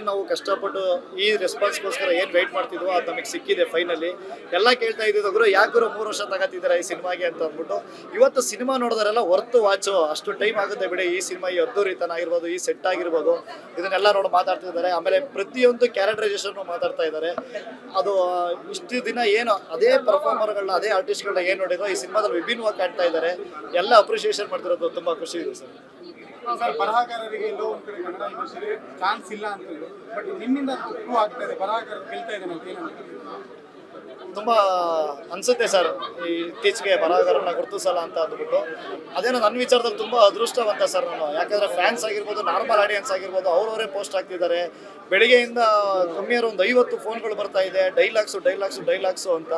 ಏನು ನಾವು ಕಷ್ಟಪಟ್ಟು ಈ ರೆಸ್ಪಾನ್ಸ್ಗೋಸ್ಕರ ಏನು ವೆಯ್ಟ್ ಮಾಡ್ತಿದ್ವೋ ಅದು ನಮಗೆ ಸಿಕ್ಕಿದೆ ಫೈನಲಿ. ಎಲ್ಲ ಕೇಳ್ತಾ ಇದ್ದಿದ್ದು ಯಾಕೆ 3 ವರ್ಷ ತಗೋತಿದ್ದಾರೆ ಈ ಸಿನಿಮಾಗೆ ಅಂತ ಅಂದ್ಬಿಟ್ಟು. ಇವತ್ತು ಸಿನಿಮಾ ನೋಡಿದ್ರೆಲ್ಲ ಹೊರ್ತು ವಾಚು ಅಷ್ಟು ಟೈಮ್ ಆಗುತ್ತೆ ಬಿಡಿ. ಈ ಸಿನಿಮಾ ಈ ಅದ್ದೂರಿತನ ಆಗಿರ್ಬೋದು, ಈ ಸೆಟ್ ಆಗಿರ್ಬೋದು, ಇದನ್ನೆಲ್ಲ ನೋಡಿ ಮಾತಾಡ್ತಿದ್ದಾರೆ. ಆಮೇಲೆ ಪ್ರತಿಯೊಂದು ಕ್ಯಾರೆಕ್ಟರೈಸೇಷನ್ ಮಾತಾಡ್ತಾ ಇದ್ದಾರೆ. ಅದು ಇಷ್ಟು ದಿನ ಏನು ಅದೇ ಪರ್ಫಾರ್ಮರ್ಗಳನ್ನ ಅದೇ ಆರ್ಟಿಸ್ಟ್ಗಳನ್ನ ಏನು ನೋಡಿದ್ರು ಈ ಸಿನಿಮಾದಲ್ಲಿ ವಿಭಿನ್ನವಾಗಿ ಕಾಣ್ತಾ ಇದ್ದಾರೆ. ಎಲ್ಲ ಅಪ್ರಿಷಿಯೇಷನ್ ಮಾಡ್ತಿರೋದು ತುಂಬ ಖುಷಿ ಇದೆ ಸರ್. ಸರ್, ಬರಹಗಾರರಿಗೆ ಎಲ್ಲೋ ಒಂದ್ ಕಡೆ ಕನ್ನಡ ಇಂಡಸ್ಟ್ರಿ ಚಾನ್ಸ್ ಇಲ್ಲ ಅಂತ ಹೇಳಿ, ಬಟ್ ನಿಮ್ಮಿಂದ ಪ್ರೂವ್ ಆಗ್ತಾ ಇದೆ ಬರಹಗಾರರು ಗೆಲ್ತಾ ಇದ್ದಾನೆ ಅಂತ ಏನಂತ ತುಂಬ ಅನಿಸುತ್ತೆ ಸರ್. ಈ ಇತ್ತೀಚೆಗೆ ಬರಹಗಾರನ್ನ ಗುರುತಿಸಲ್ಲ ಅಂತ ಅಂದ್ಬಿಟ್ಟು ಅದೇನೋ ನನ್ನ ವಿಚಾರದಲ್ಲಿ ತುಂಬ ಅದೃಷ್ಟವಂತ ಸರ್ ನಾನು. ಯಾಕಂದರೆ ಫ್ಯಾನ್ಸ್ ಆಗಿರ್ಬೋದು, ನಾರ್ಮಲ್ ಆಡಿಯನ್ಸ್ ಆಗಿರ್ಬೋದು, ಅವರವರೇ ಪೋಸ್ಟ್ ಆಗ್ತಿದ್ದಾರೆ. ಬೆಳಿಗ್ಗೆಯಿಂದ ಕಮ್ಮಿಯಾರು ಒಂದು 50 ಫೋನ್ಗಳು ಬರ್ತಾ ಇದೆ, ಡೈಲಾಗ್ಸು ಅಂತ.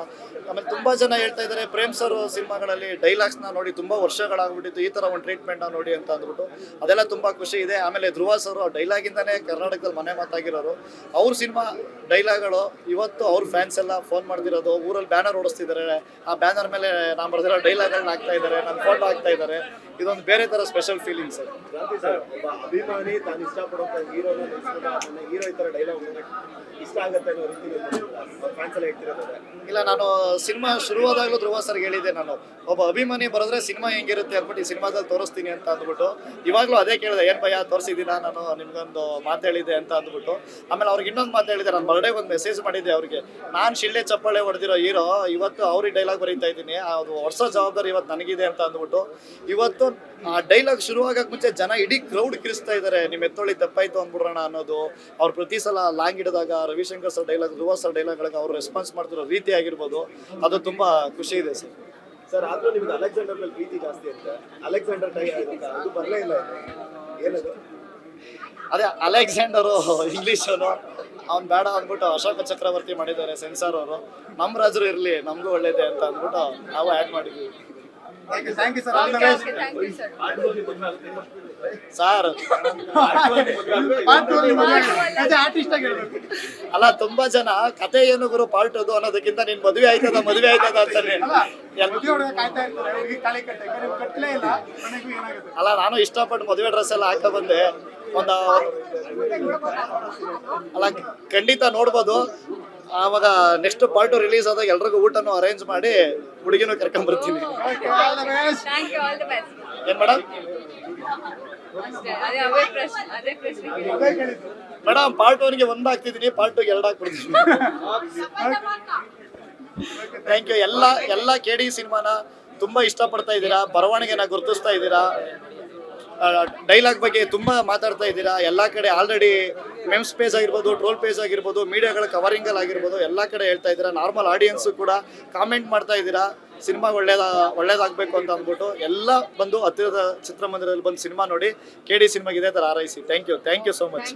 ಆಮೇಲೆ ತುಂಬ ಜನ ಹೇಳ್ತಾ ಇದ್ದಾರೆ ಪ್ರೇಮ್ ಸರ್ ಸಿನಿಮಾಗಳಲ್ಲಿ ಡೈಲಾಗ್ಸ್ನ ನೋಡಿ ತುಂಬ ವರ್ಷಗಳಾಗ್ಬಿಟ್ಟಿತ್ತು, ಈ ಥರ ಒಂದು ಟ್ರೀಟ್ಮೆಂಟ್ನ ನೋಡಿ ಅಂತ ಅಂದ್ಬಿಟ್ಟು. ಅದೆಲ್ಲ ತುಂಬ ಖುಷಿ ಇದೆ. ಆಮೇಲೆ ಧ್ರುವ ಸರ್ ಡೈಲಾಗಿಂದನೇ ಕರ್ನಾಟಕದಲ್ಲಿ ಮನೆ ಮಾತಾಗಿರೋರು. ಅವ್ರ ಸಿನಿಮಾ ಡೈಲಾಗ್ಗಳು ಇವತ್ತು ಅವ್ರ ಫ್ಯಾನ್ಸ್ ಎಲ್ಲ ಫೋನ್ ಮಾಡ್ತಿರೋದು. ಊರಲ್ಲಿ ಬ್ಯಾನರ್ ಓಡಿಸ್ತಿದ್ದಾರೆ, ಆ ಬ್ಯಾನರ್ ಮೇಲೆ ನಾನು ಬರೆದಿರೋ ಡೈಲಾಗ್ಗಳನ್ನ ಹಾಕ್ತಾ ಇದ್ದಾರೆ, ನನ್ನ ಫೋಟೋ ಹಾಕ್ತಾ ಇದ್ದಾರೆ. ಇದೊಂದು ಬೇರೆ ಥರ ಸ್ಪೆಷಲ್ ಫೀಲಿಂಗ್ ಸರ್. ಅಭಿಮಾನಿ ತಾನು ಇಷ್ಟಪಡೋ ಹೀರೋ ಈ ಥರ ಡೈಲಾಗ್ ಇಷ್ಟ ಆಗುತ್ತೆ ಅನ್ನೋ ರೀತಿಯಲ್ಲಿ ಫ್ಯಾನ್ಸ್ ಎಲ್ಲ ಹೇಳ್ತಿರೋದು. ಇಲ್ಲ, ನಾನು ಸಿನಿಮಾ ಶುರುವಾದಾಗಲೂ ಧ್ರುವ ಸರ್ಗೆ ಹೇಳಿದ್ದೆ, ನಾನು ಒಬ್ಬ ಅಭಿಮಾನಿ ಬರೆದ್ರೆ ಸಿನಿಮಾ ಹೆಂಗಿರುತ್ತೆ ಅಂದ್ಬಿಟ್ಟು ಈ ಸಿನಿಮಾದಲ್ಲಿ ತೋರಿಸ್ತೀನಿ ಅಂತ ಅಂದ್ಬಿಟ್ಟು. ಇವಾಗಲೂ ಅದೇ ಕೇಳಿದೆ, ಏನು ಭಯ ತೋರಿಸಿದ್ದೀನ ನಾನು ನಿಮ್ಗೊಂದು ಮಾತು ಹೇಳಿದ್ದೆ ಅಂತ ಅಂದ್ಬಿಟ್ಟು. ಆಮೇಲೆ ಅವ್ರಿಗೆ ಇನ್ನೊಂದು ಮಾತು ಹೇಳಿದೆ, ನಾನು ಬರ್ಡೇಗೆ ಒಂದು ಮೆಸೇಜ್ ಮಾಡಿದ್ದೆ ಅವ್ರಿಗೆ. ನಾನು ಶಿಳ್ಳೆ ಚಪ್ಪಾಳೆ ಹೊಡೆದಿರೋ ಹೀರೋ ಇವತ್ತು ಅವ್ರಿಗೆ ಡೈಲಾಗ್ ಬರೀತಾ ಇದ್ದೀನಿ, ಅದು ವರ್ಷ ಜವಾಬ್ದಾರಿ ಇವತ್ತು ನನಗಿದೆ ಅಂತ ಅಂದ್ಬಿಟ್ಟು. ಇವತ್ತು ಆ ಡೈಲಾಗ್ ಶುರುವಾಗಕ್ಕೆ ಮುಂಚೆ ಜನ ಇಡೀ ಕ್ರೌಡ್ ಕಿರಿಸ್ತಾ ಇದ್ದಾರೆ, ನಿಮ್ಮ ಎತ್ತೊಳಿ ತಪ್ಪಾಯ್ತು ಅಂದ್ಬಿಡೋಣ ಅನ್ನೋದು. ಅವ್ರು ಪ್ರತಿ ಸಲ ಲಾಂಗ್ ಹಿಡಿದಾಗ ರವಿಶಂಕರ್ ಸರ್ ಡೈಲಾಗ್, ಧ್ರುವ ಸರ್ ಡೈಲಾಗ್ಗಳಿಗೆ ಅವ್ರು ರೆಸ್ಪಾನ್ಸ್ ಮಾಡ್ತಿರೋ ರೀತಿ ಆಗಿರ್ಬೋದು, ಅದು ತುಂಬ ಖುಷಿ ಇದೆ ಸರ್. ಸರ್, ಆದ್ರೂ ನಿಮ್ಗೆ ಅಲೆಕ್ಸಾಂಡರ್ ಮೇಲೆ ಪ್ರೀತಿ ಜಾಸ್ತಿ ಅಂತ. ಅಲೆಕ್ಸಾಂಡರ್ ಟೈ ಅದು ಬರಲೇ ಇಲ್ಲ, ಏನದು? ಅದೇ ಅಲೆಕ್ಸಾಂಡರು ಇಂಗ್ಲೀಷನು ಅವ್ನು ಬೇಡ ಅಂದ್ಬಿಟ್ಟು ಅಶೋಕ ಚಕ್ರವರ್ತಿ ಮಾಡಿದ್ದಾರೆ ಸೆನ್ಸಾರ್ ಅವರು. ನಮ್ಮ ರಾಜರು ಇರಲಿ, ನಮಗೂ ಒಳ್ಳೇದೇ ಅಂತ ಅಂದ್ಬಿಟ್ಟು ನಾವು ಆ್ಯಡ್ ಮಾಡಿದ್ವಿ ಥ್ಯಾಂಕ್ ಯು ಸರ್. ಸರ್. ಅಲ್ಲ, ತುಂಬಾ ಜನ ಕತೆ ಏನು ಗುರು ಪಾರ್ಟ್ ಅದು ಅನ್ನೋದಕ್ಕಿಂತ ನೀನ್ ಮದುವೆ ಆಯ್ತದ ಅಂತಾನೆ. ಅಲ್ಲ, ನಾನು ಇಷ್ಟಪಟ್ಟು ಮದುವೆ ಡ್ರೆಸ್ ಎಲ್ಲ ಹಾಕ ಬಂದೆ. ಅಲ್ಲ, ಖಂಡಿತ ನೋಡ್ಬೋದು. ಆವಾಗ ನೆಕ್ಸ್ಟ್ ಪಾರ್ಟ್ ರಿಲೀಸ್ ಆದಾಗ ಎಲ್ರಿಗೂ ಊಟನೂ ಅರೇಂಜ್ ಮಾಡಿ ಹುಡುಗಿನೂ ಕರ್ಕೊಂಡ್ಬರ್ತೀನಿ. ಏನ್ ಮೇಡಮ್? ಮೇಡಮ್, ಪಾರ್ಟ್ 1ಗೆ 1 ಹಾಕ್ತಿದ್ದೀನಿ, ಪಾರ್ಟ್ 2ಗೆ 2 ಹಾಕ್ಬಿಡ್ತೀನಿ. Thank you. ಎಲ್ಲ KD ಸಿನಿಮಾನ ತುಂಬಾ ಇಷ್ಟಪಡ್ತಾ ಇದ್ದೀರಾ, ಬರವಣಿಗೆನ ಗುರುತಿಸ್ತಾ ಇದ್ದೀರಾ, ಡೈಲಾಗ್ ಬಗ್ಗೆ ತುಂಬ ಮಾತಾಡ್ತಾ ಇದ್ದೀರಾ. ಎಲ್ಲ ಕಡೆ ಆಲ್ರೆಡಿ ಮೆಮ್ಸ್ ಪೇಜ್ ಆಗಿರ್ಬೋದು, ಟ್ರೋಲ್ ಪೇಜ್ ಆಗಿರ್ಬೋದು, ಮೀಡಿಯಾಗಳ ಕವರಿಂಗಲ್ಲಿ ಆಗಿರ್ಬೋದು, ಎಲ್ಲ ಕಡೆ ಹೇಳ್ತಾ ಇದ್ದೀರಾ. ನಾರ್ಮಲ್ ಆಡಿಯನ್ಸು ಕೂಡ ಕಾಮೆಂಟ್ ಮಾಡ್ತಾ ಇದ್ದೀರಾ ಸಿನಿಮಾ ಒಳ್ಳೇದಾಗಬೇಕು ಅಂತ ಅಂದ್ಬಿಟ್ಟು. ಎಲ್ಲ ಬಂದು ಹತ್ತಿರದ ಚಿತ್ರಮಂದಿರದಲ್ಲಿ ಬಂದು ಸಿನಿಮಾ ನೋಡಿ KD ಸಿನಿಮಾಗೆ ಇದೇ ಥರ ಹಾರೈಸಿ. Thank you so much.